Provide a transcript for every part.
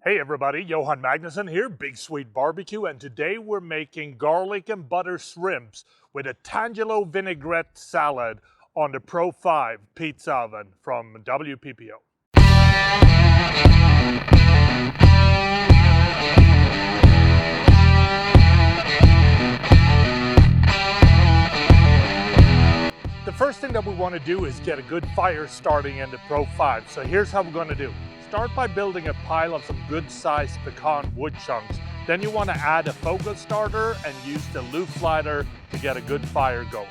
Hey everybody, Johan Magnusson here, Big Swede Barbecue, and today we're making garlic and butter shrimps with a Tangelo Vinaigrette Salad on the Pro 5 pizza oven from WPPO. The first thing that we want to do is get a good fire starting in the Pro 5. So here's how we're going to do. Start by building a pile of some good sized pecan wood chunks. Then you want to add a focal starter and use the loop lighter to get a good fire going.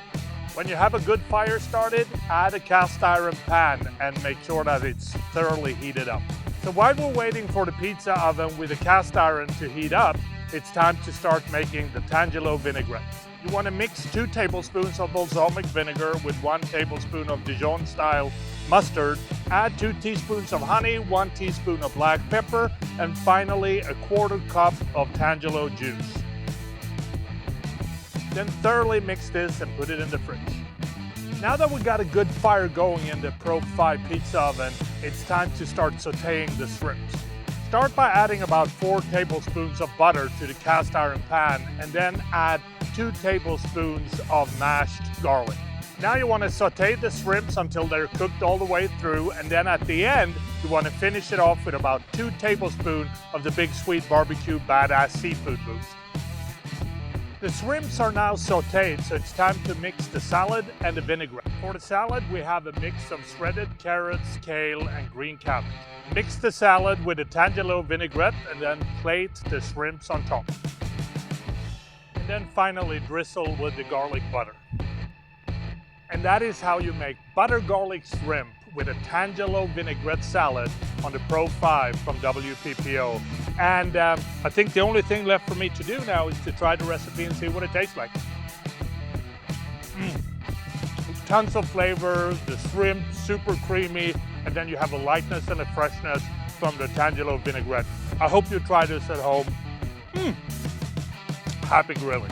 When you have a good fire started, add a cast iron pan and make sure that it's thoroughly heated up. So while we're waiting for the pizza oven with the cast iron to heat up, it's time to start making the Tangelo vinaigrette. You want to mix 2 tablespoons of balsamic vinegar with 1 tablespoon of Dijon style mustard, add 2 teaspoons of honey, 1 teaspoon of black pepper, and finally a 1/4 cup of Tangelo juice. Then thoroughly mix this and put it in the fridge. Now that we got a good fire going in the Pro 5 pizza oven, it's time to start sauteing the shrimps. Start by adding about 4 tablespoons of butter to the cast iron pan and then add 2 tablespoons of mashed garlic. Now you want to saute the shrimps until they're cooked all the way through, and then at the end you want to finish it off with about 2 tablespoons of the Big Swede Barbecue Badass Seafood Boost. The shrimps are now sauteed, so it's time to mix the salad and the vinaigrette. For the salad we have a mix of shredded carrots, kale and green cabbage. Mix the salad with the Tangelo vinaigrette and then plate the shrimps on top. And then finally drizzle with the garlic butter. And that is how you make butter garlic shrimp with a Tangelo vinaigrette salad on the Pro 5 from WPPO. And I think the only thing left for me to do now is to try the recipe and see what it tastes like. Tons of flavor, the shrimp super creamy, and then you have a lightness and a freshness from the Tangelo vinaigrette. I hope you try this at home. Happy grilling.